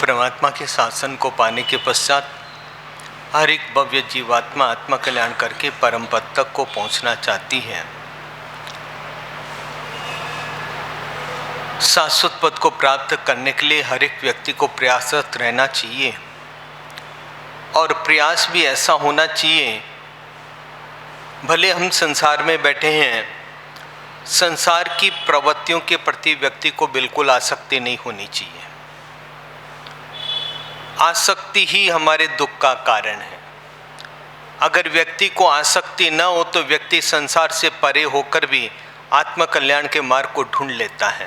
परमात्मा के शासन को पाने के पश्चात हर एक भव्य जीवात्मा आत्मा कल्याण करके परम पद तक को पहुंचना चाहती है। शाश्वत पद को प्राप्त करने के लिए हर एक व्यक्ति को प्रयासरत रहना चाहिए और प्रयास भी ऐसा होना चाहिए, भले हम संसार में बैठे हैं, संसार की प्रवृत्तियों के प्रति व्यक्ति को बिल्कुल आसक्ति नहीं होनी चाहिए। आसक्ति ही हमारे दुख का कारण है। अगर व्यक्ति को आसक्ति न हो तो व्यक्ति संसार से परे होकर भी आत्म कल्याण के मार्ग को ढूंढ लेता है।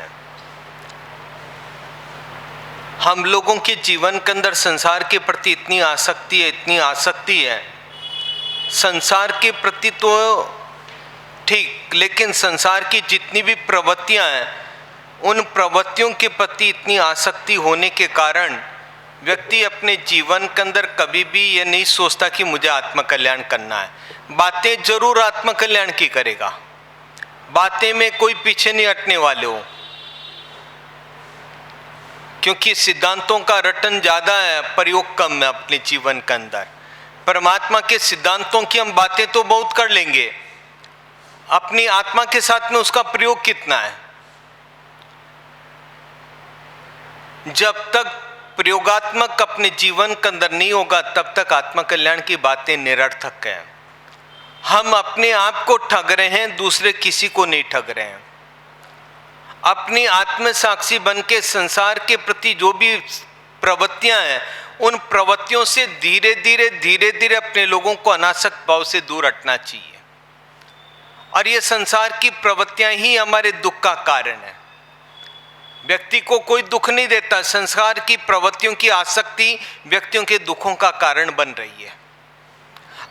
हम लोगों के जीवन के अंदर संसार के प्रति इतनी आसक्ति है, संसार के प्रति तो ठीक, लेकिन संसार की जितनी भी प्रवृत्तियां हैं उन प्रवृत्तियों के प्रति इतनी आसक्ति होने के कारण व्यक्ति अपने जीवन के अंदर कभी भी ये नहीं सोचता कि मुझे आत्म कल्याण करना है। बातें जरूर आत्म कल्याण की करेगा, बातें में कोई पीछे नहीं हटने वाले हो, क्योंकि सिद्धांतों का रटन ज्यादा है, प्रयोग कम है अपने जीवन के अंदर। परमात्मा के सिद्धांतों की हम बातें तो बहुत कर लेंगे, अपनी आत्मा के साथ में उसका प्रयोग कितना है। जब तक प्रयोगात्मक अपने जीवन के अंदर नहीं होगा तब तक आत्म कल्याण की बातें निरर्थक है। हम अपने आप को ठग रहे हैं, दूसरे किसी को नहीं ठग रहे हैं। अपनी आत्म साक्षी बन के संसार के प्रति जो भी प्रवृत्तियां हैं उन प्रवृत्तियों से धीरे धीरे अपने लोगों को अनासक्त भाव से दूर हटना चाहिए। और ये संसार की प्रवृत्तियां ही हमारे दुख का कारण है। व्यक्ति को कोई दुख नहीं देता, संसार की प्रवृत्तियों की आसक्ति व्यक्तियों के दुखों का कारण बन रही है।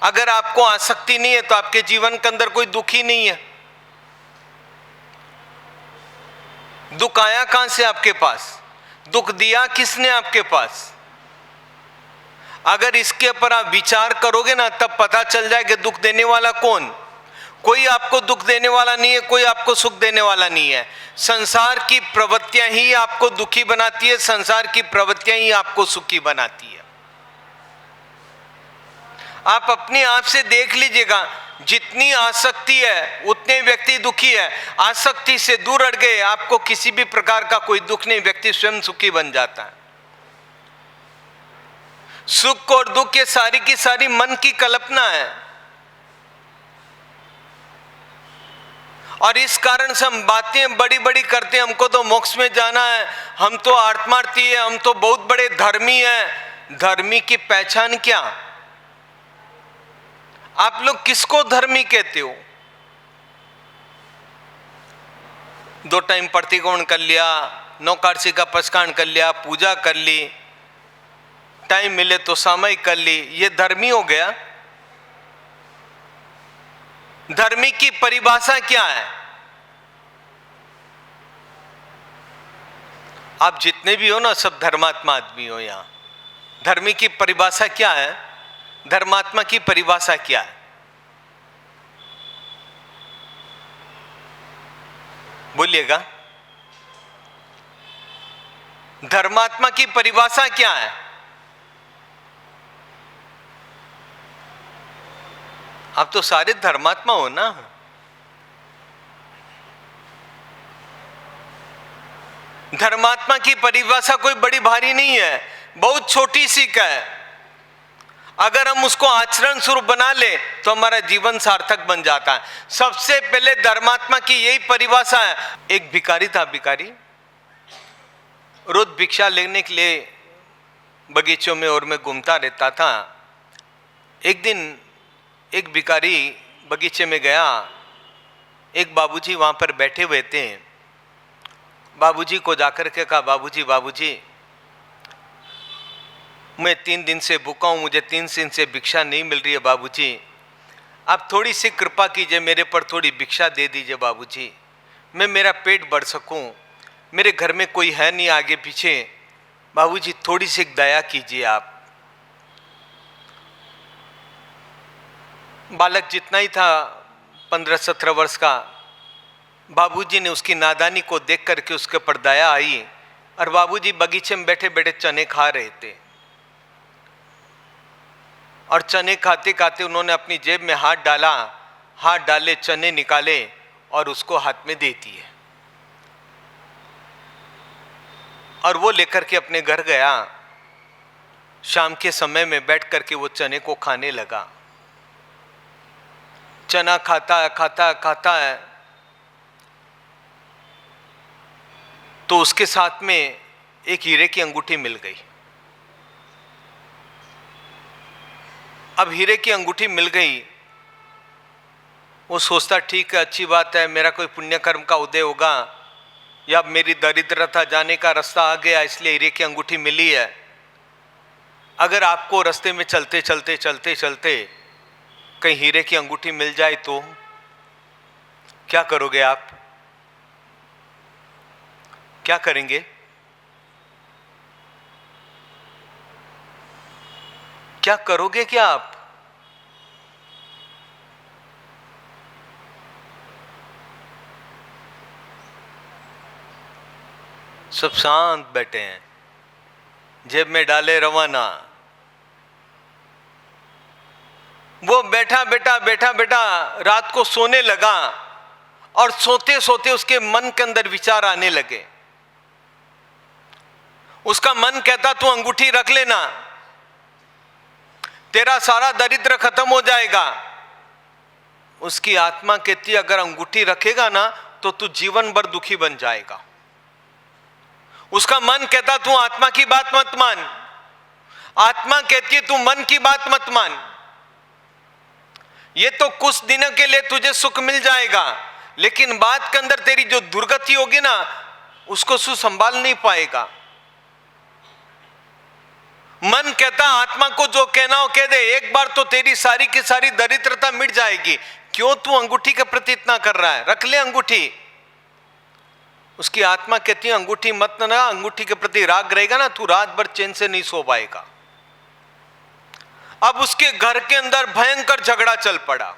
अगर आपको आसक्ति नहीं है तो आपके जीवन के अंदर कोई दुख ही नहीं है। दुख आया कहां से आपके पास? दुख दिया किसने आपके पास? अगर इसके ऊपर आप विचार करोगे ना तब पता चल जाएगा दुख देने वाला कौन। कोई आपको दुख देने वाला नहीं है, कोई आपको सुख देने वाला नहीं है। संसार की प्रवृत्तियां ही आपको दुखी बनाती है, संसार की प्रवृत्तियां ही आपको सुखी बनाती है। आप अपने आप से देख लीजिएगा, जितनी आसक्ति है उतने व्यक्ति दुखी है। आसक्ति से दूर हट गए, आपको किसी भी प्रकार का कोई दुख नहीं, व्यक्ति स्वयं सुखी बन जाता है। सुख और दुख ये सारी की सारी मन की कल्पना है और इस कारण से हम बातें बड़ी बड़ी करते हैं, हमको तो मोक्ष में जाना है, हम तो आत्मार्थी है, हम तो बहुत बड़े धर्मी हैं। धर्मी की पहचान क्या? आप लोग किसको धर्मी कहते हो? 2 टाइम प्रतिकोण कर लिया, नौकार्षि का पचकान कर लिया, पूजा कर ली, टाइम मिले तो सामयिक कर ली, ये धर्मी हो गया? धर्मी की परिभाषा क्या है? आप जितने भी हो ना सब धर्मात्मा आदमी हो। यहां धर्मी की परिभाषा क्या है? धर्मात्मा की परिभाषा क्या है? बोलिएगा, धर्मात्मा की परिभाषा क्या है? आप तो सारे धर्मात्मा हो ना। धर्मात्मा की परिभाषा कोई बड़ी भारी नहीं है, बहुत छोटी सी का है। अगर हम उसको आचरण स्वरूप बना ले तो हमारा जीवन सार्थक बन जाता है। सबसे पहले धर्मात्मा की यही परिभाषा है। एक भिखारी था, भिखारी रोज भिक्षा लेने के लिए बगीचों में और में घूमता रहता था। एक दिन एक भिखारी बगीचे में गया, एक बाबूजी वहां पर बैठे हुए थे। बाबूजी को जाकर के कहा, बाबूजी मैं 3 दिन से भूखा हूं, मुझे 3 दिन से भिक्षा नहीं मिल रही है बाबूजी, आप थोड़ी सी कृपा कीजिए, मेरे पर थोड़ी भिक्षा दे दीजिए बाबूजी, मैं मेरा पेट भर सकूं, मेरे घर में कोई है नहीं आगे पीछे, बाबूजी थोड़ी सी दया कीजिए आप। बालक जितना ही था 15-17 वर्ष का, बाबूजी ने उसकी नादानी को देख करके उसके ऊपर दया आई, और बाबूजी बगीचे में बैठे बैठे चने खा रहे थे। और चने खाते खाते उन्होंने अपनी जेब में हाथ डाला, हाथ डाले, चने निकाले और उसको हाथ में दे दिए। और वो लेकर के अपने घर गया। शाम के समय में बैठ करके वो चने को खाने लगा। चना खाता है खाता है खाता है, तो उसके साथ में एक हीरे की अंगूठी मिल गई। अब हीरे की अंगूठी मिल गई, वो सोचता ठीक है, अच्छी बात है, मेरा कोई पुण्य कर्म का उदय होगा या मेरी दरिद्रता जाने का रास्ता आ गया, इसलिए हीरे की अंगूठी मिली है। अगर आपको रास्ते में चलते चलते चलते चलते कहीं हीरे की अंगूठी मिल जाए तो क्या करोगे आप? क्या करेंगे? क्या करोगे क्या आप? सब शांत बैठे हैं, जेब में डाले रवाना। वो बैठा बैठा रात को सोने लगा और सोते सोते उसके मन के अंदर विचार आने लगे। उसका मन कहता तू अंगूठी रख लेना, तेरा सारा दरिद्र खत्म हो जाएगा। उसकी आत्मा कहती अगर अंगूठी रखेगा ना तो तू जीवन भर दुखी बन जाएगा। उसका मन कहता तू आत्मा की बात मत मान, आत्मा कहती है तू मन की बात मत मान। ये तो कुछ दिनों के लिए तुझे सुख मिल जाएगा, लेकिन बाद के अंदर तेरी जो दुर्गति होगी ना उसको तू संभाल नहीं पाएगा। मन कहता आत्मा को जो कहना हो कह दे, एक बार तो तेरी सारी की सारी दरिद्रता मिट जाएगी। क्यों तू अंगूठी के प्रति इतना कर रहा है? रख ले अंगूठी। उसकी आत्मा कहती है अंगूठी मत ना, अंगूठी के प्रति राग रहेगा ना, तू रात भर चैन से नहीं सो पाएगा। अब उसके घर के अंदर भयंकर झगड़ा चल पड़ा।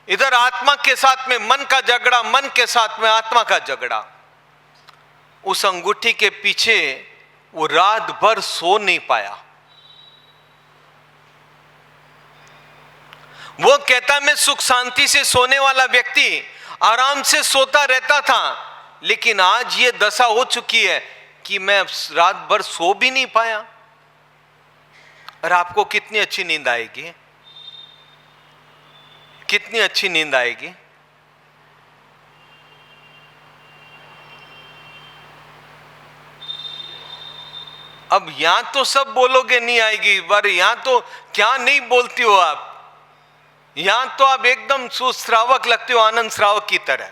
इधर आत्मा के साथ में मन का झगड़ा, मन के साथ में आत्मा का झगड़ा। उस अंगूठी के पीछे वो रात भर सो नहीं पाया। वो कहता मैं सुख शांति से सोने वाला व्यक्ति आराम से सोता रहता था, लेकिन आज ये दशा हो चुकी है कि मैं रात भर सो भी नहीं पाया। और आपको कितनी अच्छी नींद आएगी, कितनी अच्छी नींद आएगी। अब यहां तो सब बोलोगे नहीं आएगी, पर यहां तो क्या नहीं बोलती हो आप। यहां तो आप एकदम सुश्रावक लगते हो, आनंद श्रावक की तरह।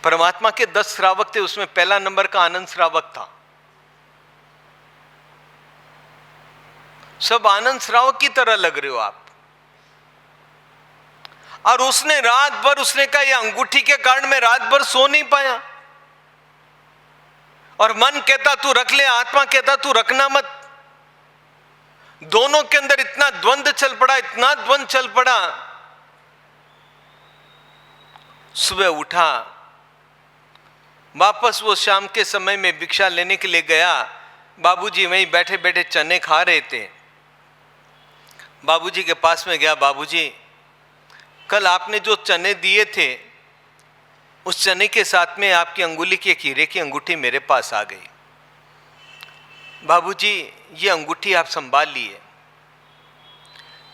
परमात्मा के 10 श्रावक थे, उसमें पहला नंबर का आनंद श्रावक था। सब आनंद श्रावक की तरह लग रहे हो आप। और उसने रात भर, उसने कहा ये अंगूठी के कारण मैं रात भर सो नहीं पाया। और मन कहता तू रख ले, आत्मा कहता तू रखना मत। दोनों के अंदर इतना द्वंद्व चल पड़ा, इतना द्वंद्व चल पड़ा। सुबह उठा, वापस वो शाम के समय में भिक्षा लेने के लिए गया। बाबूजी वहीं बैठे बैठे चने खा रहे थे। बाबूजी के पास में गया, बाबूजी कल आपने जो चने दिए थे उस चने के साथ में आपकी अंगुली की एक हीरे की अंगूठी मेरे पास आ गई। बाबूजी ये अंगूठी आप संभाल लिए,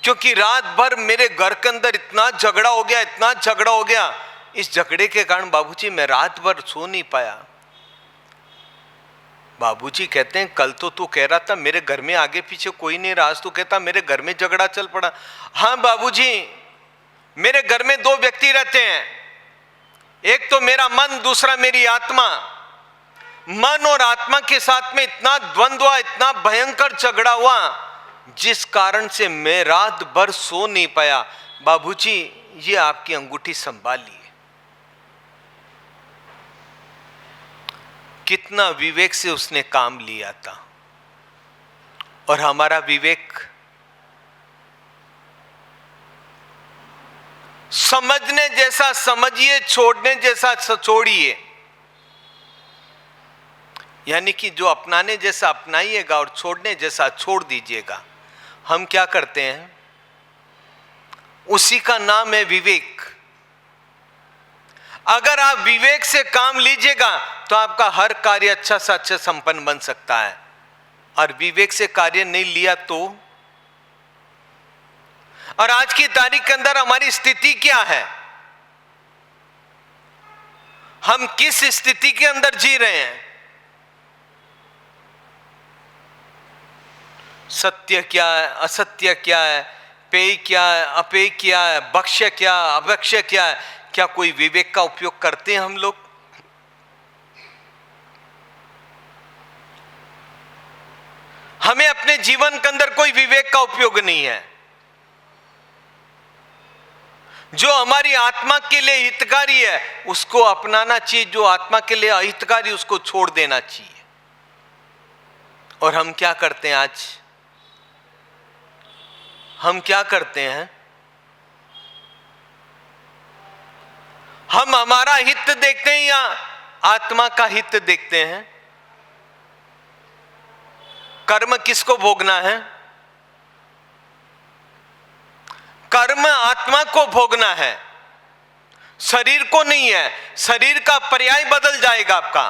क्योंकि रात भर मेरे घर के अंदर इतना झगड़ा हो गया, इतना झगड़ा हो गया। इस झगड़े के कारण बाबूजी मैं रात भर सो नहीं पाया। बाबूजी कहते हैं कल तो तू कह रहा था मेरे घर में आगे पीछे कोई नहीं रहा, आज तू कहता मेरे घर में झगड़ा चल पड़ा। हाँ बाबूजी, मेरे घर में 2 व्यक्ति रहते हैं, एक तो मेरा मन, दूसरा मेरी आत्मा। मन और आत्मा के साथ में इतना द्वंद्व हुआ, इतना भयंकर झगड़ा हुआ, जिस कारण से मैं रात भर सो नहीं पाया। बाबूजी ये आपकी अंगूठी संभालिए। कितना विवेक से उसने काम लिया था। और हमारा विवेक, समझने जैसा समझिए, छोड़ने जैसा छोड़िए। यानी कि जो अपनाने जैसा अपनाइएगा और छोड़ने जैसा छोड़ दीजिएगा। हम क्या करते हैं, उसी का नाम है विवेक। अगर आप विवेक से काम लीजिएगा तो आपका हर कार्य अच्छा से अच्छा संपन्न बन सकता है, और विवेक से कार्य नहीं लिया तो। और आज की तारीख के अंदर हमारी स्थिति क्या है, हम किस स्थिति के अंदर जी रहे हैं? सत्य क्या है, असत्य क्या है, पेय क्या है, अपेय क्या है, भक्ष्य क्या, अभक्ष्य क्या है? क्या कोई विवेक का उपयोग करते हैं हम लोग? हमें अपने जीवन के अंदर कोई विवेक का उपयोग नहीं है। जो हमारी आत्मा के लिए हितकारी है उसको अपनाना चाहिए, जो आत्मा के लिए अहितकारी उसको छोड़ देना चाहिए। और हम क्या करते हैं आज? हम क्या करते हैं? हम हमारा हित देखते हैं या आत्मा का हित देखते हैं? कर्म किसको भोगना है? कर्म आत्मा को भोगना है, शरीर को नहीं है। शरीर का पर्याय बदल जाएगा आपका,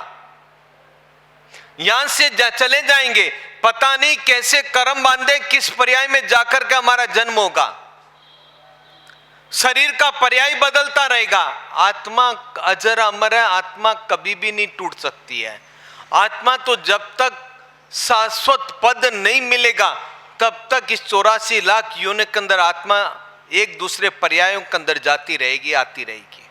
यहां से चले जाएंगे, पता नहीं कैसे कर्म बांधे, किस पर्याय में जाकर के हमारा जन्म होगा। शरीर का पर्याय बदलता रहेगा। आत्मा अजर अमर है, आत्मा कभी भी नहीं टूट सकती है। आत्मा तो जब तक शाश्वत पद नहीं मिलेगा तब तक इस 84 लाख योनि के अंदर आत्मा एक दूसरे पर्यायों के अंदर जाती रहेगी, आती रहेगी।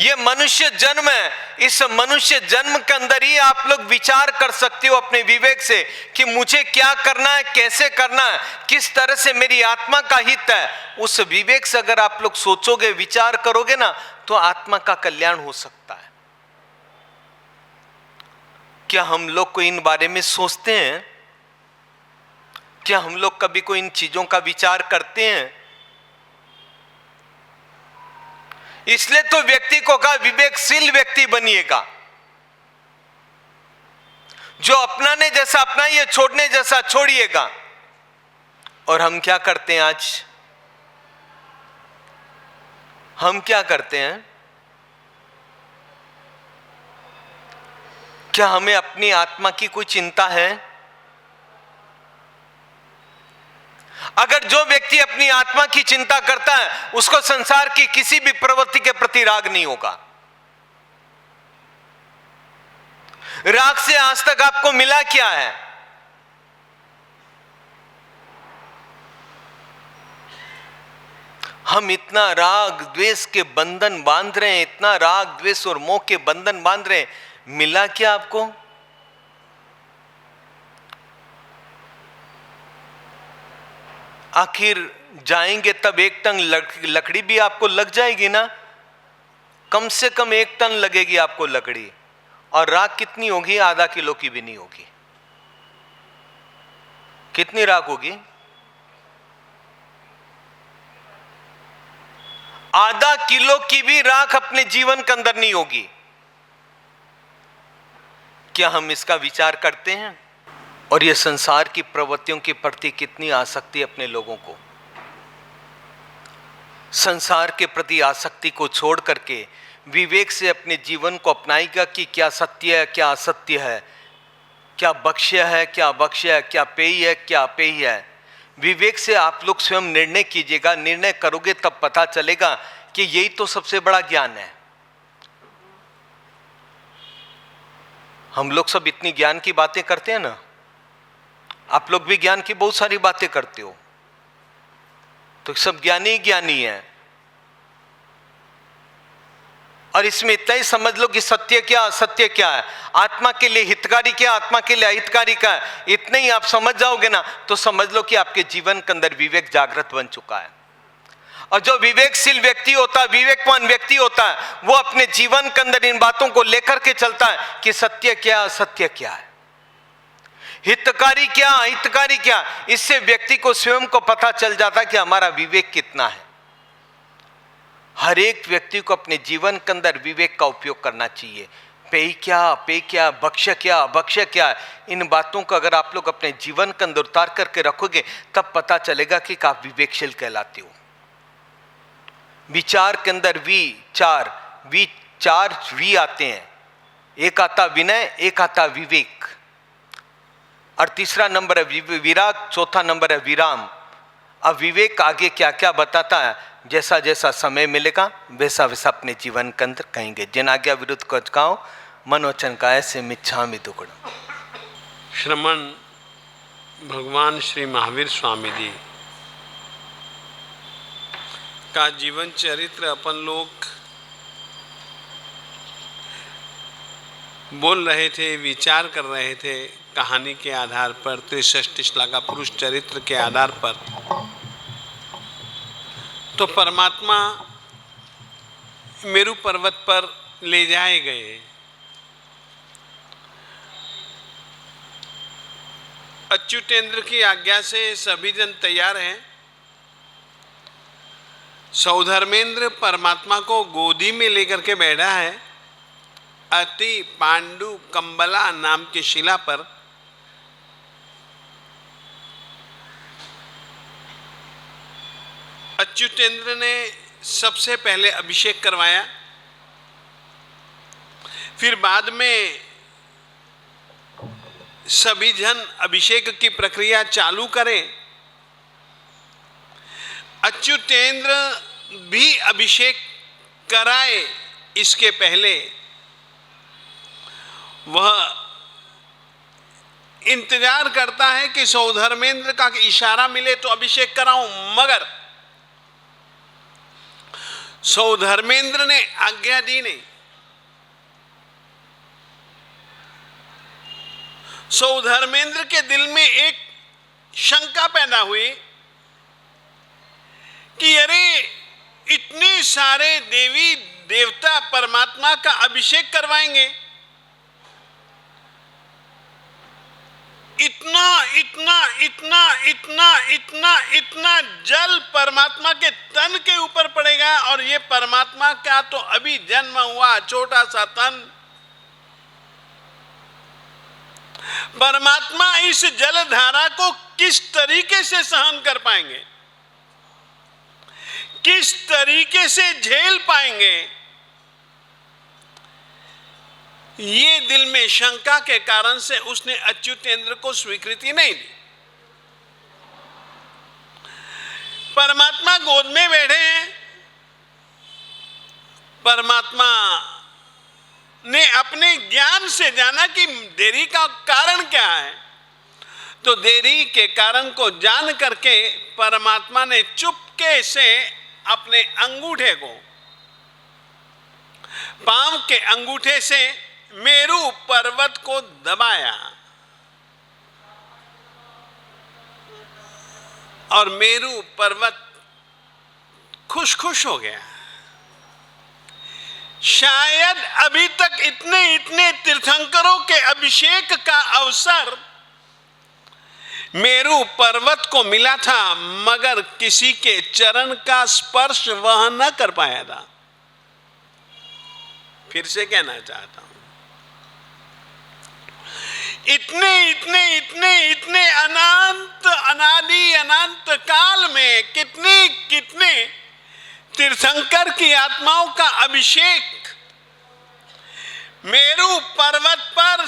ये मनुष्य जन्म है, इस मनुष्य जन्म के अंदर ही आप लोग विचार कर सकते हो अपने विवेक से कि मुझे क्या करना है, कैसे करना है, किस तरह से मेरी आत्मा का हित है। उस विवेक से अगर आप लोग सोचोगे, विचार करोगे ना, तो आत्मा का कल्याण हो सकता है। क्या हम लोग को इन बारे में सोचते हैं? क्या हम लोग कभी कोई इन चीजों का विचार करते हैं? इसलिए तो व्यक्ति को कहा विवेकशील व्यक्ति बनिएगा, जो अपनाने जैसा अपनाइए, छोड़ने जैसा छोड़िएगा। और हम क्या करते हैं आज? हम क्या करते हैं? क्या हमें अपनी आत्मा की कोई चिंता है? अगर जो व्यक्ति अपनी आत्मा की चिंता करता है उसको संसार की किसी भी प्रवृत्ति के प्रति राग नहीं होगा। राग से आज तक आपको मिला क्या है? हम इतना राग द्वेष के बंधन बांध रहे हैं, इतना राग द्वेष और मोह के बंधन बांध रहे हैं, मिला क्या आपको? आखिर जाएंगे तब एक टन लकड़ी भी आपको लग जाएगी ना, कम से कम 1 टन लगेगी आपको लकड़ी। और राख कितनी होगी? आधा किलो की भी नहीं होगी। कितनी राख होगी? आधा किलो की भी राख अपने जीवन के अंदर नहीं होगी। क्या हम इसका विचार करते हैं? और ये संसार की प्रवृत्तियों के प्रति कितनी आसक्ति अपने लोगों को, संसार के प्रति आसक्ति को छोड़ करके विवेक से अपने जीवन को अपनाएगा कि क्या सत्य है, क्या असत्य है, क्या भक्ष्य है, क्या अभक्ष्य है, क्या पेय है, क्या अपेय है। विवेक से आप लोग स्वयं निर्णय कीजिएगा। निर्णय करोगे तब पता चलेगा कि यही तो सबसे बड़ा ज्ञान है। हम लोग सब इतनी ज्ञान की बातें करते हैं ना, आप लोग भी ज्ञान की बहुत सारी बातें करते हो, तो सब ज्ञानी ही ज्ञानी है। और इसमें इतना ही समझ लो कि सत्य क्या, असत्य क्या है, आत्मा के लिए हितकारी क्या, आत्मा के लिए अहितकारी क्या है। इतने ही आप समझ जाओगे ना तो समझ लो कि आपके जीवन के अंदर विवेक जागृत बन चुका है। और जो विवेकशील व्यक्ति होता है, विवेकवान व्यक्ति होता है, वो अपने जीवन के अंदर इन बातों को लेकर के चलता है कि सत्य क्या, असत्य क्या है, हितकारी क्या, अहितकारी क्या। इससे व्यक्ति को स्वयं को पता चल जाता है कि हमारा विवेक कितना है। हर एक व्यक्ति को अपने जीवन के अंदर विवेक का उपयोग करना चाहिए। पेय क्या, भक्ष्य क्या, अभक्ष्य क्या, इन बातों को अगर आप लोग अपने जीवन के अंदर उतार करके रखोगे तब पता चलेगा कि आप विवेकशील कहलाते हो। विचार के अंदर चार वी आते हैं, एक आता विनय, एक आता विवेक, और तीसरा नंबर है विराग, चौथा नंबर है विराम। अब विवेक आगे क्या क्या बताता है, जैसा जैसा समय मिलेगा वैसा वैसा अपने जीवन के अंदर कहेंगे। जिन आज्ञा विरुद्ध को अचकाओ, मन वचन काया से मिच्छामि दुक्कडम। श्रमण भगवान श्री महावीर स्वामी जी का जीवन चरित्र अपन लोग बोल रहे थे, विचार कर रहे थे कहानी के आधार पर, 63 श्लोका पुरुष चरित्र के आधार पर। तो परमात्मा मेरू पर्वत पर ले जाए गए। अच्युतेंद्र की आज्ञा से सभी जन तैयार हैं। सौधर्मेंद्र परमात्मा को गोदी में लेकर के बैठा है अति पांडु कंबला नाम की शिला पर। अच्युतेंद्र ने सबसे पहले अभिषेक करवाया, फिर बाद में सभी जन अभिषेक की प्रक्रिया चालू करें। अच्युतेंद्र भी अभिषेक कराए, इसके पहले वह इंतजार करता है कि सौधर्मेंद्र का इशारा मिले तो अभिषेक कराऊं, मगर सौधर्मेंद्र ने आज्ञा दी नहीं। सौधर्मेंद्र के दिल में एक शंका पैदा हुई कि अरे इतने सारे देवी देवता परमात्मा का अभिषेक करवाएंगे, इतना इतना इतना इतना इतना इतना जल परमात्मा के तन के ऊपर पड़ेगा, और ये परमात्मा का तो अभी जन्म हुआ छोटा सा तन। परमात्मा इस जलधारा को किस तरीके से सहन कर पाएंगे, किस तरीके से झेल पाएंगे, ये दिल में शंका के कारण से उसने अच्युतेंद्र को स्वीकृति नहीं दी। परमात्मा गोद में बैठे हैं। परमात्मा ने अपने ज्ञान से जाना कि देरी का कारण क्या है, तो देरी के कारण को जान करके परमात्मा ने चुपके से अपने अंगूठे को, पांव के अंगूठे से मेरू पर्वत को दबाया, और मेरू पर्वत खुश खुश हो गया। शायद अभी तक इतने इतने तीर्थंकरों के अभिषेक का अवसर मेरू पर्वत को मिला था, मगर किसी के चरण का स्पर्श वह न कर पाया था। फिर से कहना चाहता हूं, इतने इतने इतने इतने अनंत अनादि अनंत काल में कितने कितने तीर्थंकर की आत्माओं का अभिषेक मेरू पर्वत पर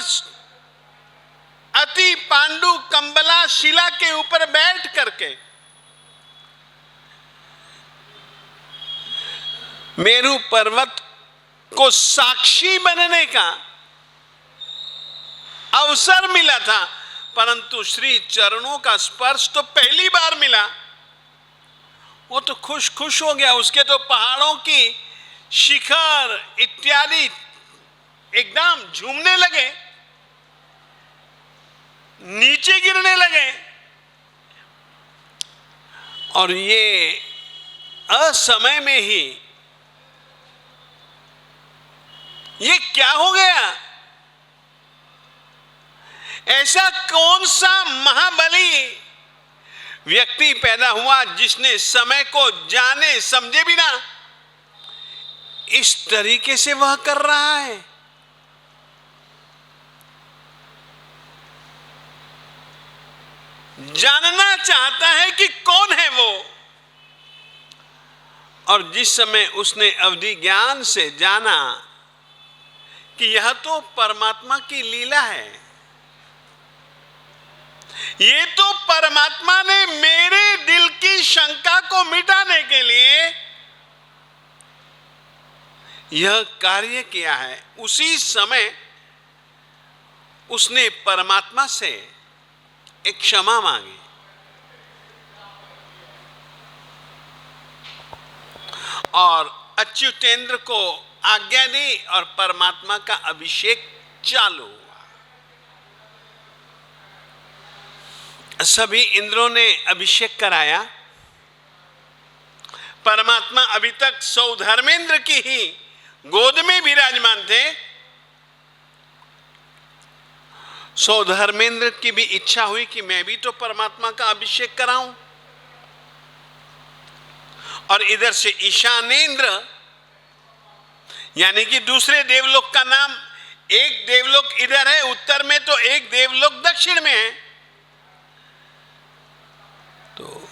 अति पांडु कंबला शिला के ऊपर बैठ करके मेरू पर्वत को साक्षी बनने का अवसर मिला था, परंतु श्री चरणों का स्पर्श तो पहली बार मिला। वो तो खुश खुश हो गया। उसके तो पहाड़ों की शिखर इत्यादि एकदम झूमने लगे, नीचे गिरने लगे, और ये असमय में ही ये क्या हो गया? ऐसा कौन सा महाबली व्यक्ति पैदा हुआ जिसने समय को जाने समझे बिना इस तरीके से वह कर रहा है? जानना चाहता है कि कौन है वो। और जिस समय उसने अवधि ज्ञान से जाना कि यह तो परमात्मा की लीला है, ये तो परमात्मा ने मेरे दिल की शंका को मिटाने के लिए यह कार्य किया है, उसी समय उसने परमात्मा से एक क्षमा मांगी और अच्युतेंद्र को आज्ञा दी और परमात्मा का अभिषेक चालू हुआ। सभी इंद्रों ने अभिषेक कराया। परमात्मा अभी तक सौधर्मेंद्र की ही गोद में विराजमान थे। सौधर्मेंद्र की भी इच्छा हुई कि मैं भी तो परमात्मा का अभिषेक कराऊं। और इधर से ईशानेंद्र, यानी कि दूसरे देवलोक का नाम, एक देवलोक इधर है उत्तर में तो एक देवलोक दक्षिण में है, तो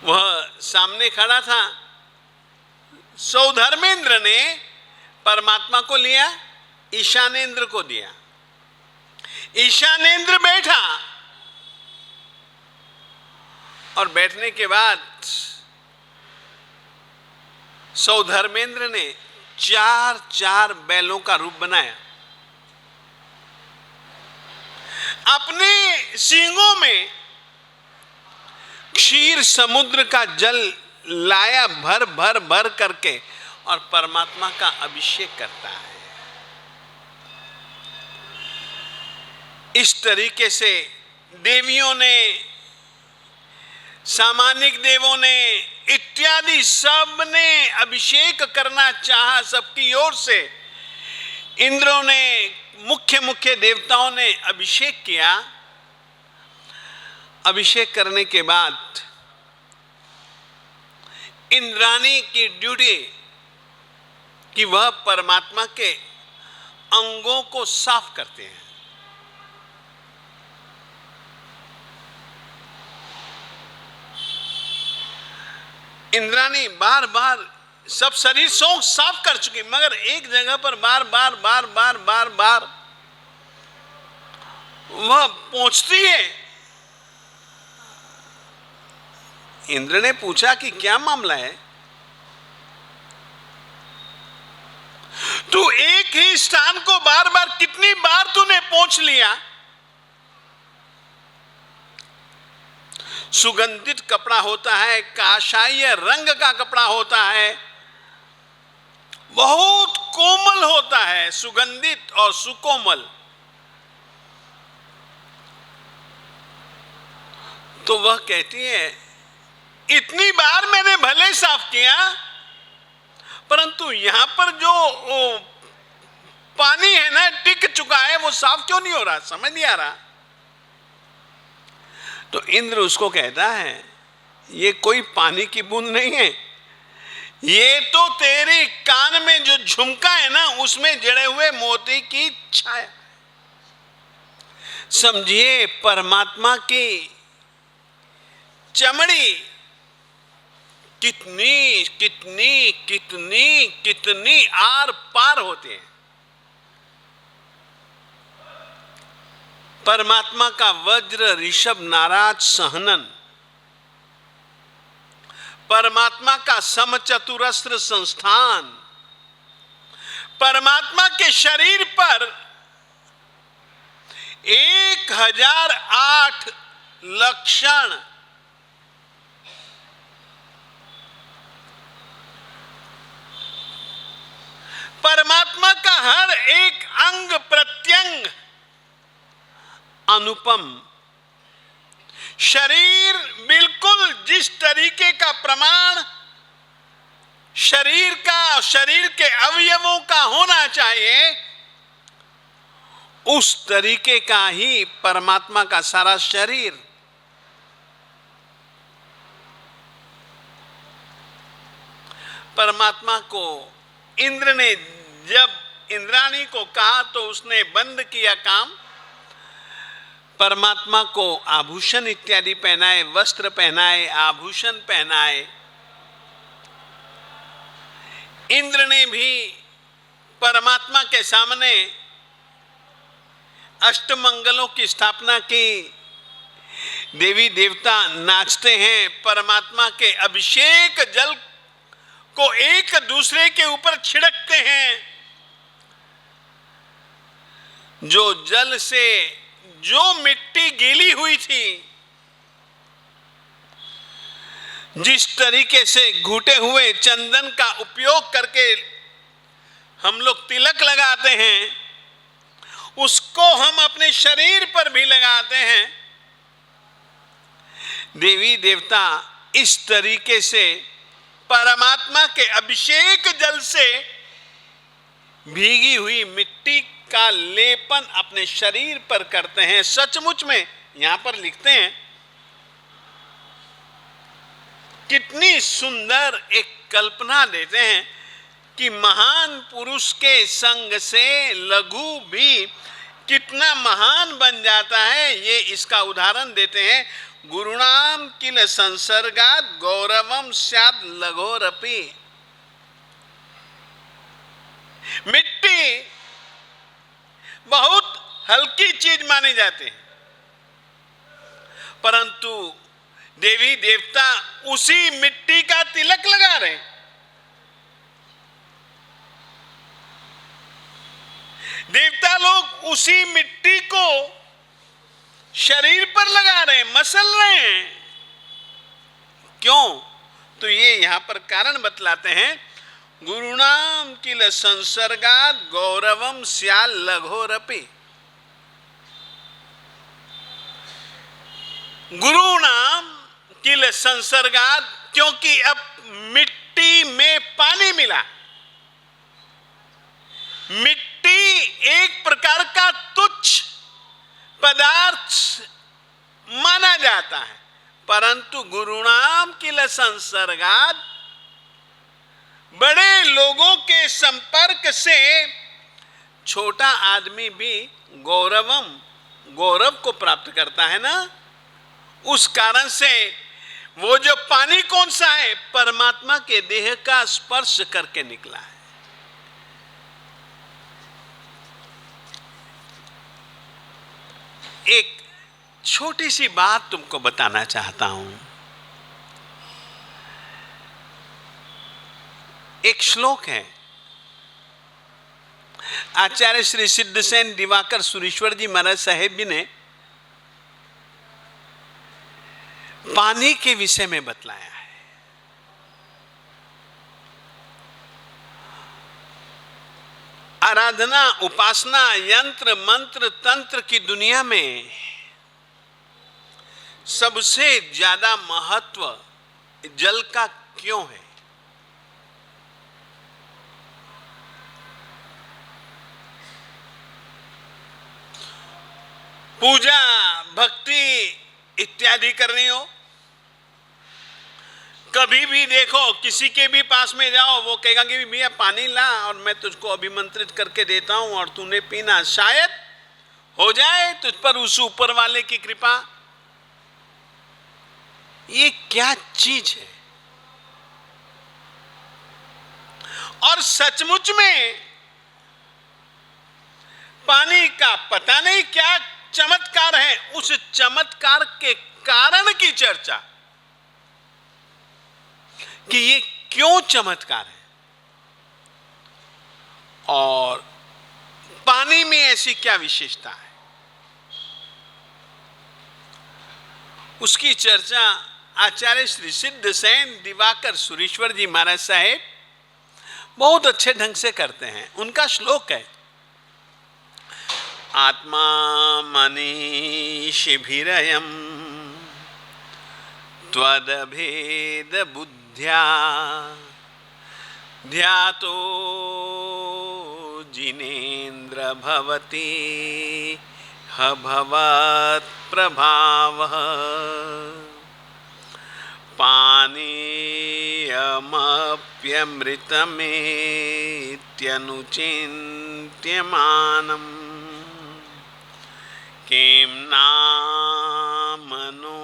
वह सामने खड़ा था। सौधर्मेंद्र ने परमात्मा को लिया, ईशानेंद्र को दिया। ईशानेंद्र बैठा और बैठने के बाद सौधर्मेंद्र ने 4 बैलों का रूप बनाया। अपने सींगों में क्षीर समुद्र का जल लाया भर भर भर करके और परमात्मा का अभिषेक करता है। इस तरीके से देवियों ने, सामानिक देवों ने इत्यादि सब ने अभिषेक करना चाहा सबकी ओर से। इंद्रों ने, मुख्य देवताओं ने अभिषेक किया। अभिषेक करने के बाद इंद्राणी की ड्यूटी कि वह परमात्मा के अंगों को साफ करते हैं। इंद्राणी बार बार सब शरीर साफ कर चुकी, मगर एक जगह पर बार बार वह पहुंचती है। इंद्र ने पूछा कि क्या मामला है? तू एक ही स्थान को बार बार कितनी बार तूने पहुंच लिया? सुगंधित कपड़ा होता है, काशाय रंग का कपड़ा होता है, बहुत कोमल होता है, सुगंधित और सुकोमल। तो वह कहती है, इतनी बार मैंने भले साफ किया, परंतु यहां पर जो पानी है ना, टिक चुका है, वो साफ क्यों नहीं हो रहा? समझ नहीं आ रहा। तो इंद्र उसको कहता है, ये कोई पानी की बूंद नहीं है, ये तो तेरे कान में जो झुमका है ना, उसमें जड़े हुए मोती की छाया। समझिए, परमात्मा की चमड़ी कितनी कितनी कितनी कितनी आर पार होते हैं। परमात्मा का वज्र ऋषभ नाराज सहनन, परमात्मा का समचतुरस्र संस्थान, परमात्मा के शरीर पर 1008 लक्षण, परमात्मा का हर एक अंग प्रत्यंग अनुपम। शरीर बिल्कुल जिस तरीके का प्रमाण शरीर का, शरीर के अवयवों का होना चाहिए, उस तरीके का ही परमात्मा का सारा शरीर। परमात्मा को इंद्र ने जब इंद्राणी को कहा तो उसने बंद किया काम। परमात्मा को आभूषण इत्यादि पहनाए, वस्त्र पहनाए, आभूषण पहनाए। इंद्र ने भी परमात्मा के सामने अष्टमंगलों की स्थापना की। देवी देवता नाचते हैं, परमात्मा के अभिषेक जल को एक दूसरे के ऊपर छिड़कते हैं। जो जल से जो मिट्टी गीली हुई थी, जिस तरीके से घुटे हुए चंदन का उपयोग करके हम लोग तिलक लगाते हैं, उसको हम अपने शरीर पर भी लगाते हैं। देवी देवता इस तरीके से परमात्मा के अभिषेक जल से भीगी हुई मिट्टी का लेपन अपने शरीर पर करते हैं। सचमुच में यहां पर लिखते हैं, कितनी सुंदर एक कल्पना देते हैं कि महान पुरुष के संग से लघु भी कितना महान बन जाता है। ये इसका उदाहरण देते हैं, गुरुणाम किल संसर्गात गौरवम स्यात् लघोरपि। मिट्टी बहुत हल्की चीज मानी जाती है, परंतु देवी देवता उसी मिट्टी का तिलक लगा रहे हैं। देवता लोग उसी मिट्टी को शरीर पर लगा रहे हैं, मसल रहे हैं। क्यों? तो ये यहां पर कारण बतलाते हैं, गुरुणाम किल संसर्गात गौरवम स्यात् लघोरपि। गुरु नाम किल संसर्गात, क्योंकि अब मिट्टी में पानी मिला। मिट्टी एक प्रकार का तुच्छ पदार्थ माना जाता है, परंतु गुरुणाम किल संसर्गात, बड़े लोगों के संपर्क से छोटा आदमी भी गौरव को प्राप्त करता है ना। उस कारण से वो जो पानी कौन सा है, परमात्मा के देह का स्पर्श करके निकला है। एक छोटी सी बात तुमको बताना चाहता हूं। एक श्लोक है, आचार्य श्री सिद्धसेन दिवाकर सुरेश्वर जी महाराज साहेब जी ने पानी के विषय में बतलाया है। आराधना, उपासना, यंत्र मंत्र तंत्र की दुनिया में सबसे ज्यादा महत्व जल का क्यों है? पूजा भक्ति इत्यादि करनी हो, कभी भी देखो किसी के भी पास में जाओ, वो कहेगा कि भैया पानी ला और मैं तुझको अभिमंत्रित करके देता हूं और तूने पीना। शायद हो जाए तुझ पर उस ऊपर वाले की कृपा। ये क्या चीज है? और सचमुच में पानी का पता नहीं क्या चमत्कार है। उस चमत्कार के कारण की चर्चा कि ये क्यों चमत्कार है और पानी में ऐसी क्या विशेषता है, उसकी चर्चा आचार्य श्री सिद्धसेन दिवाकर सुरेश्वर जी महाराज साहेब बहुत अच्छे ढंग से करते हैं। उनका श्लोक है, आत्मा मनीषिभिरयं त्वदभेद बुद्ध्या ध्यातो जिनेन्द्र भवति भवत् प्रभावः पानीयमप्यमृतमेत्यनुचिन्त्यमानम्। केम नामनो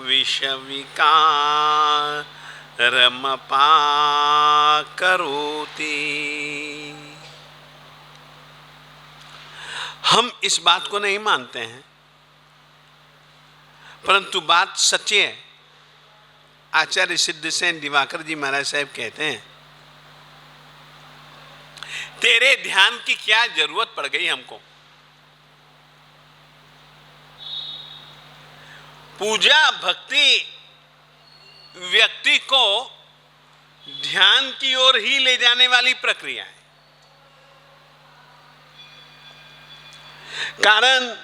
विषविकारमपा करोति। हम इस बात को नहीं मानते हैं, परंतु बात सच्ची है। आचार्य सिद्धसेन दिवाकर जी महाराज साहब कहते हैं, तेरे ध्यान की क्या जरूरत पड़ गई हमको। पूजा भक्ति व्यक्ति को ध्यान की ओर ही ले जाने वाली प्रक्रिया है। कारण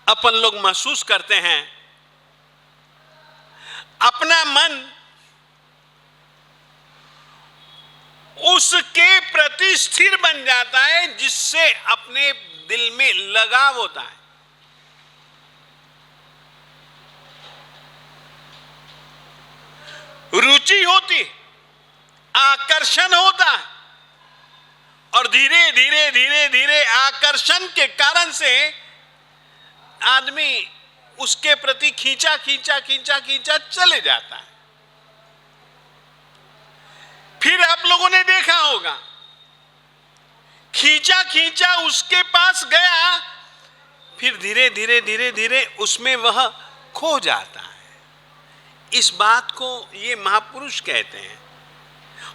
अपन लोग महसूस करते हैं अपना मन उसके प्रति स्थिर बन जाता है, जिससे अपने दिल में लगाव होता है। रुचि होती, आकर्षण होता है, और धीरे धीरे धीरे धीरे आकर्षण के कारण से आदमी उसके प्रति खींचा खींचा खींचा खींचा चले जाता है। फिर आप लोगों ने देखा होगा, खींचा खींचा उसके पास गया, फिर धीरे धीरे धीरे धीरे उसमें वह खो जाता है। इस बात को ये महापुरुष कहते हैं।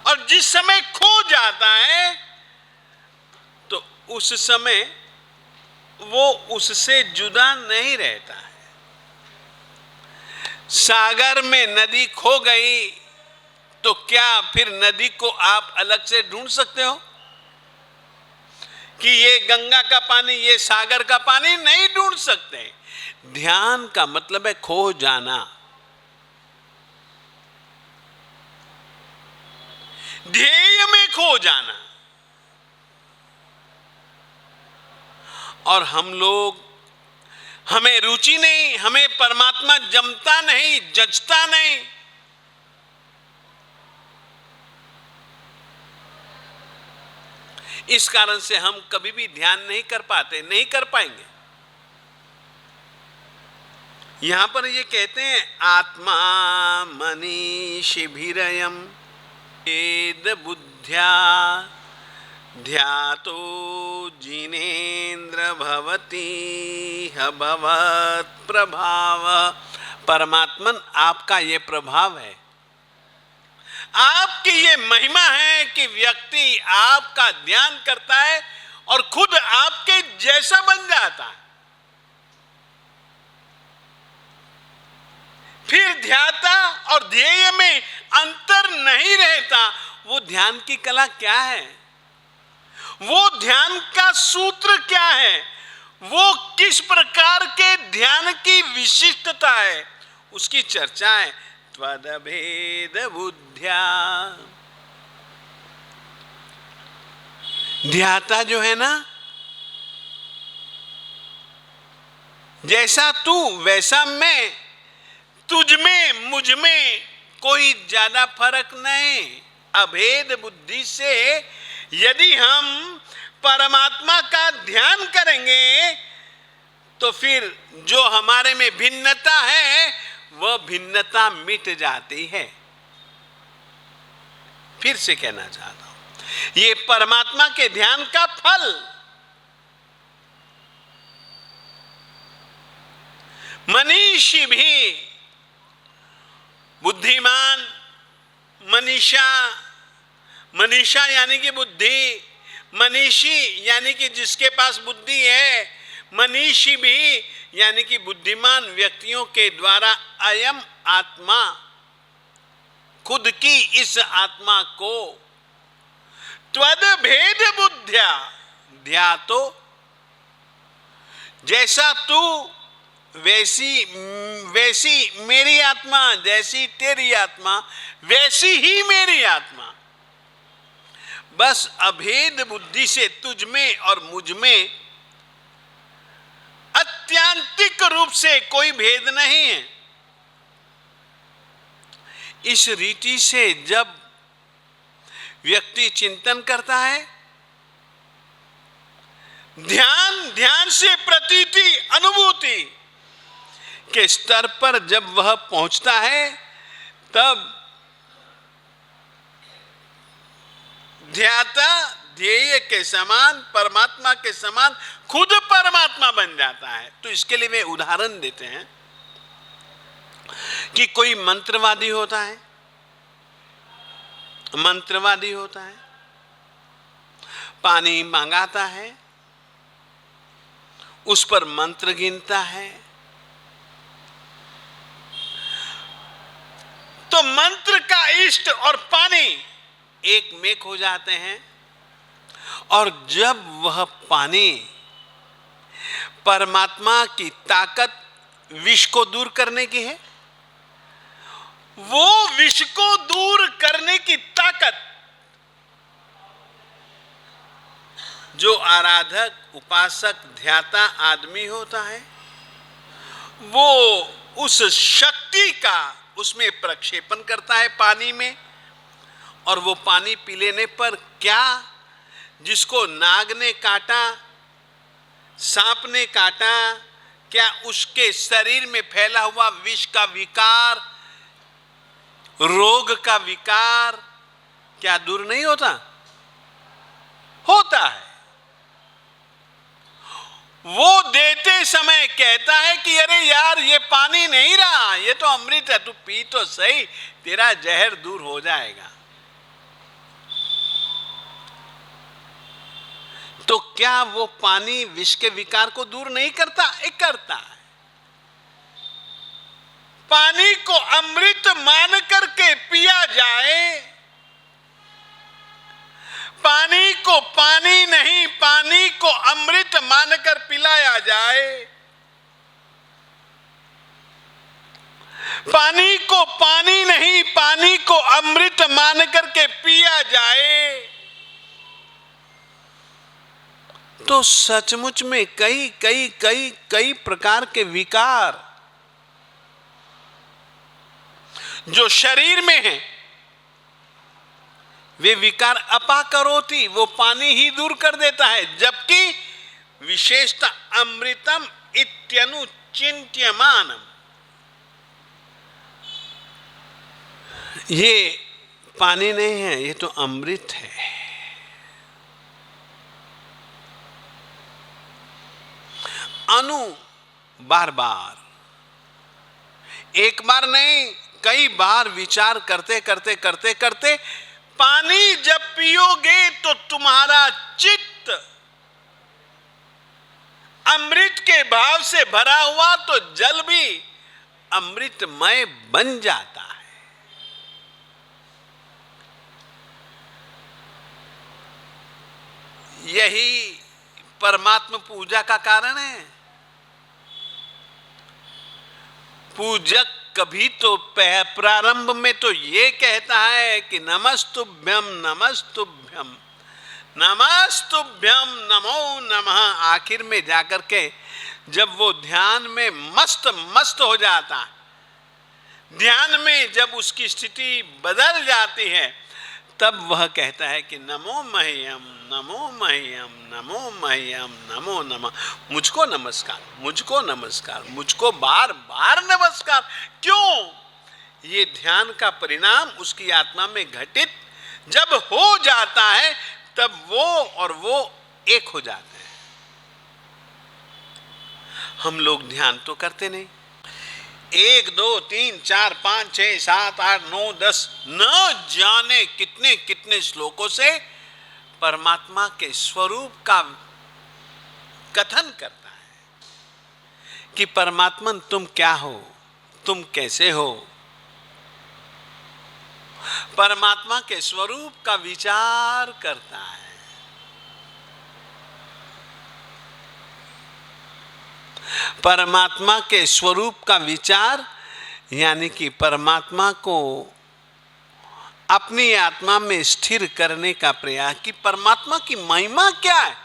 और जिस समय खो जाता है तो उस समय वो उससे जुदा नहीं रहता है। सागर में नदी खो गई तो क्या फिर नदी को आप अलग से ढूंढ सकते हो कि ये गंगा का पानी, ये सागर का पानी? नहीं ढूंढ सकते। ध्यान का मतलब है खो जाना, ध्येय में खो जाना। और हम लोग, हमें रुचि नहीं, हमें परमात्मा जमता नहीं, जचता नहीं। इस कारण से हम कभी भी ध्यान नहीं कर पाते, नहीं कर पाएंगे। यहां पर ये कहते हैं, आत्मा मनीषिभिरयम् वेद बुद्ध्या ध्यातो जिनेन्द्र भवति भवत् प्रभाव। परमात्मन आपका ये प्रभाव है, आपकी ये महिमा है कि व्यक्ति आपका ध्यान करता है और खुद आपके जैसा बन जाता है। फिर ध्याता और ध्येय में अंतर नहीं रहता। वो ध्यान की कला क्या है? वो ध्यान का सूत्र क्या है? वो किस प्रकार के ध्यान की विशिष्टता है, उसकी चर्चा है। त्वदभेद बुद्ध्या, ध्याता जो है ना, जैसा तू वैसा मैं, तुझ में मुझ में कोई ज्यादा फर्क नहीं। अभेद बुद्धि से यदि हम परमात्मा का ध्यान करेंगे तो फिर जो हमारे में भिन्नता है वह भिन्नता मिट जाती है। फिर से कहना चाहता हूं, ये परमात्मा के ध्यान का फल। मनीषी भी, बुद्धिमान, मनीषा, मनीषा यानी कि बुद्धि, मनीषी यानी कि जिसके पास बुद्धि है, मनीषी भी यानी कि बुद्धिमान व्यक्तियों के द्वारा अयम आत्मा, खुद की इस आत्मा को त्वद भेद बुद्ध्या ध्यातो, जैसा तू वैसी मेरी आत्मा, जैसी तेरी आत्मा वैसी ही मेरी आत्मा। बस अभेद बुद्धि से तुझ में और मुझ में अत्यांतिक रूप से कोई भेद नहीं है। इस रीति से जब व्यक्ति चिंतन करता है ध्यान से प्रतीति, अनुभूति के स्तर पर जब वह पहुंचता है, तब ध्याता ध्येय के समान, परमात्मा के समान खुद परमात्मा बन जाता है। तो इसके लिए वे उदाहरण देते हैं कि कोई मंत्रवादी होता है, पानी मंगाता है, उस पर मंत्र गिनता है, तो मंत्र का इष्ट और पानी एक मेक हो जाते हैं। और जब वह पानी परमात्मा की ताकत विष को दूर करने की है, वो विष को दूर करने की ताकत जो आराधक, उपासक, ध्याता आदमी होता है, वो उस शक्ति का उसमें प्रक्षेपण करता है पानी में। और वो पानी पी लेने पर क्या, जिसको नाग ने काटा, सांप ने काटा, क्या उसके शरीर में फैला हुआ विष का विकार, रोग का विकार क्या दूर नहीं होता? होता है। वो देते समय कहता है कि अरे यार, ये पानी नहीं रहा, ये तो अमृत है, तू पी तो सही, तेरा जहर दूर हो जाएगा। तो क्या वो पानी विष के विकार को दूर नहीं करता? करता है। पानी को अमृत मान करके पिया जाए, पानी को पानी नहीं, पानी को अमृत मानकर पिलाया जाए, पानी को पानी नहीं, पानी को अमृत मान करके पिया जाए, तो सचमुच में कई कई कई कई प्रकार के विकार जो शरीर में है, वे विकार अपाकरोति, वो पानी ही दूर कर देता है। जबकि विशेषता अमृतम इत्यनु चिंत्यमानम, ये पानी नहीं है, ये तो अमृत है। अनु बार बार, एक बार नहीं, कई बार विचार करते करते करते करते पानी जब पियोगे तो तुम्हारा चित्त अमृत के भाव से भरा हुआ, तो जल भी अमृतमय बन जाता है। यही परमात्मा पूजा का कारण है। पूजक कभी तो प्रारंभ में तो ये कहता है कि नमस्तुभ्यम नमस्तुभ्यम नमस्तुभ्यम नमो नमः। आखिर में जाकर के जब वो ध्यान में मस्त मस्त हो जाता, ध्यान में जब उसकी स्थिति बदल जाती है, तब वह कहता है कि नमो मह्यम नमो मह्यम नमो मह्यम नमो नमः। मुझको नमस्कार, मुझको नमस्कार, मुझको बार बार नमस्कार। क्यों? ये ध्यान का परिणाम उसकी आत्मा में घटित जब हो जाता है, तब वो और वो एक हो जाते हैं। हम लोग ध्यान तो करते नहीं। 1 2 3 4 5 6 7 8 9 10 न जाने कितने कितने श्लोकों से परमात्मा के स्वरूप का कथन करता है कि परमात्मन तुम क्या हो, तुम कैसे हो। परमात्मा के स्वरूप का विचार करता है। परमात्मा के स्वरूप का विचार यानी कि परमात्मा को अपनी आत्मा में स्थिर करने का प्रयास कि परमात्मा की महिमा क्या है,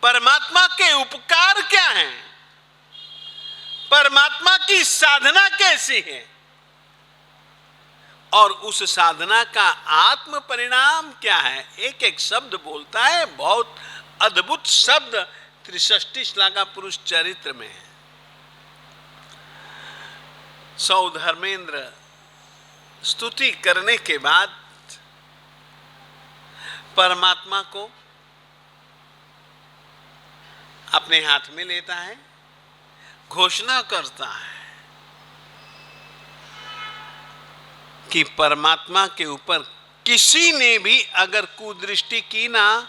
परमात्मा के उपकार क्या है, परमात्मा की साधना कैसी है, और उस साधना का आत्म परिणाम क्या है। एक एक शब्द बोलता है, बहुत अद्भुत शब्द 63 श्लाघा पुरुष चरित्र में है। सौधर्मेंद्र स्तुति करने के बाद परमात्मा को अपने हाथ में लेता है, घोषणा करता है कि परमात्मा के ऊपर किसी ने भी अगर कुदृष्टि की ना,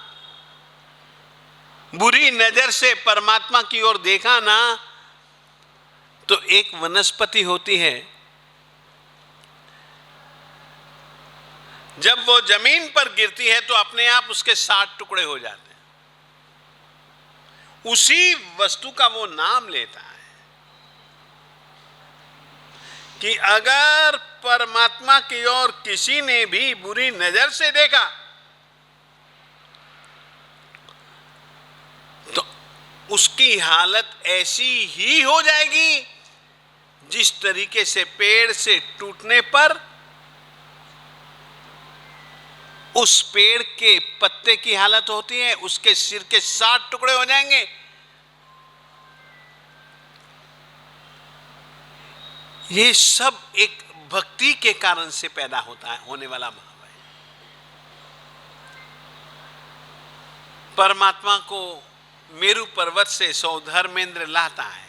बुरी नजर से परमात्मा की ओर देखा ना, तो एक वनस्पति होती है, जब वो जमीन पर गिरती है तो अपने आप उसके 60 टुकड़े हो जाते हैं। उसी वस्तु का वो नाम लेता है कि अगर परमात्मा की ओर किसी ने भी बुरी नजर से देखा तो उसकी हालत ऐसी ही हो जाएगी जिस तरीके से पेड़ से टूटने पर उस पेड़ के पत्ते की हालत होती है, उसके सिर के 60 टुकड़े हो जाएंगे। ये सब एक भक्ति के कारण से पैदा होता है, होने वाला भाव है। परमात्मा को मेरु पर्वत से सौधर्मेंद्र लाता है,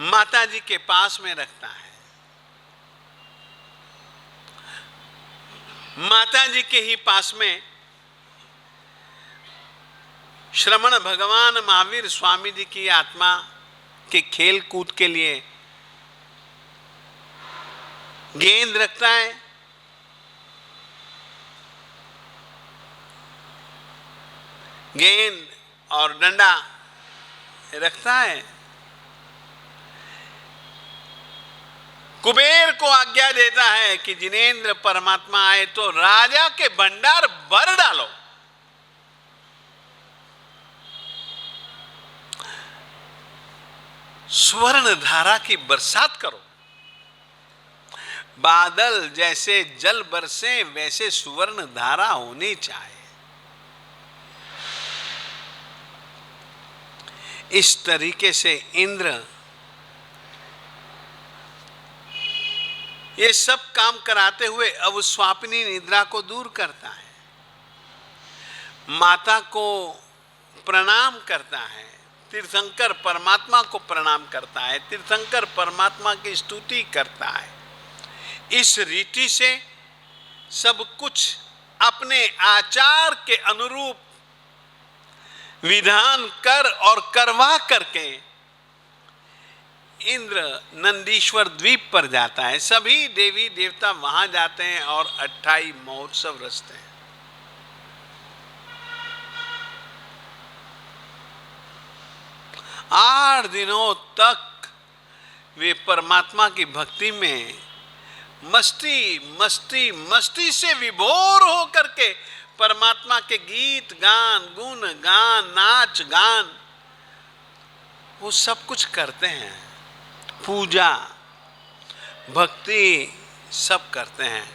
माता जी के पास में रखता है, माता जी के ही पास में श्रमण भगवान महावीर स्वामी जी की आत्मा के खेल कूद के लिए गेंद रखता है, गेंद और डंडा रखता है। कुबेर को आज्ञा देता है कि जिनेंद्र परमात्मा आए तो राजा के भंडार भर डालो। स्वर्ण धारा की बरसात करो, बादल जैसे जल बरसे वैसे सुवर्ण धारा होनी चाहिए। इस तरीके से इंद्र ये सब काम कराते हुए अब स्वापिनी निद्रा को दूर करता है, माता को प्रणाम करता है, तीर्थंकर परमात्मा को प्रणाम करता है, तीर्थंकर परमात्मा की स्तुति करता है। इस रीति से सब कुछ अपने आचार के अनुरूप विधान कर और करवा करके इंद्र नंदीश्वर द्वीप पर जाता है। सभी देवी देवता वहां जाते हैं और 28 महोत्सव रचते हैं। आठ दिनों तक वे परमात्मा की भक्ति में मस्ती मस्ती मस्ती से विभोर हो करके परमात्मा के गीत गान, गुण गान, नाच गान, वो सब कुछ करते हैं। पूजा भक्ति सब करते हैं।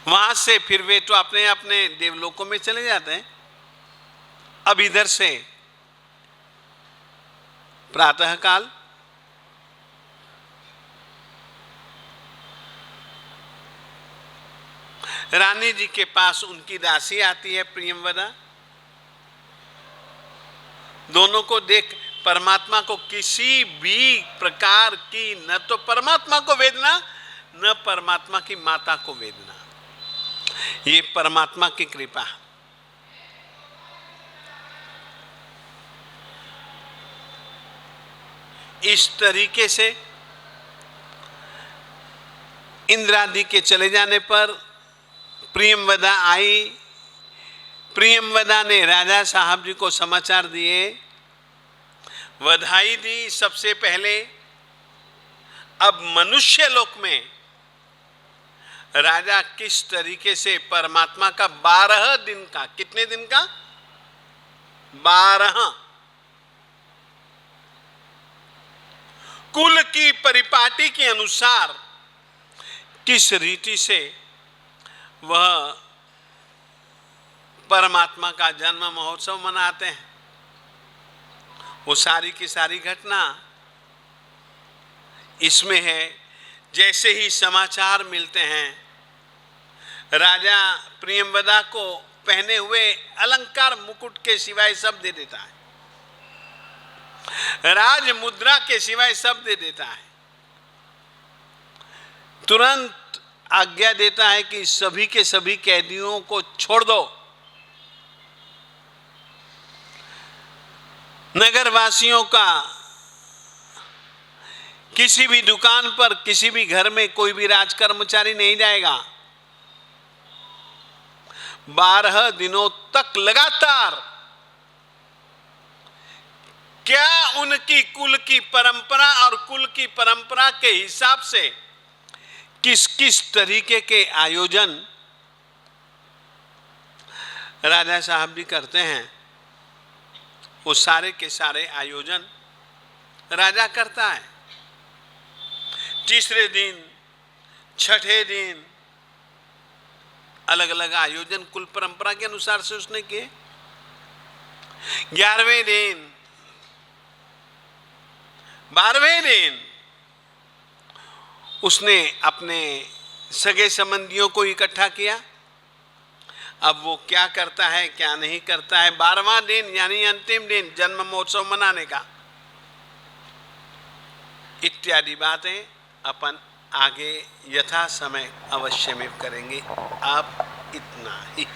वहां से फिर वे तो अपने अपने देवलोकों में चले जाते हैं। अब इधर से प्रातःकाल रानी जी के पास उनकी दासी आती है प्रियंवदा। दोनों को देख परमात्मा को किसी भी प्रकार की न तो परमात्मा को वेदना न परमात्मा की माता को वेदना, ये परमात्मा की कृपा। इस तरीके से इंद्रादि के चले जाने पर प्रियंवदा आई। प्रियंवदा ने राजा साहब जी को समाचार दिए, बधाई दी सबसे पहले। अब मनुष्य लोक में राजा किस तरीके से परमात्मा का 12 दिन का, कितने दिन का, 12 कुल की परिपाटी के अनुसार किस रीति से वह परमात्मा का जन्म महोत्सव मनाते हैं। वो सारी की सारी घटना इसमें है। जैसे ही समाचार मिलते हैं, राजा प्रियंवदा को पहने हुए अलंकार मुकुट के सिवाय सब दे देता है, राज मुद्रा के सिवाय सब दे देता है। तुरंत आज्ञा देता है कि सभी के सभी कैदियों को छोड़ दो। नगरवासियों का किसी भी दुकान पर, किसी भी घर में कोई भी राज कर्मचारी नहीं जाएगा। 12 दिनों तक लगातार क्या उनकी कुल की परंपरा और कुल की परंपरा के हिसाब से किस किस तरीके के आयोजन राजा साहब भी करते हैं, वो सारे के सारे आयोजन राजा करता है। तीसरे दिन, छठे दिन अलग अलग आयोजन कुल परंपरा के अनुसार से उसने किए। 11वें दिन, 12वें दिन उसने अपने सगे संबंधियों को इकट्ठा किया। अब वो क्या करता है, क्या नहीं करता है, 12वां दिन यानी अंतिम दिन जन्म महोत्सव मनाने का, इत्यादि बातें अपन आगे यथा समय अवश्य में करेंगे। अब इतना ही।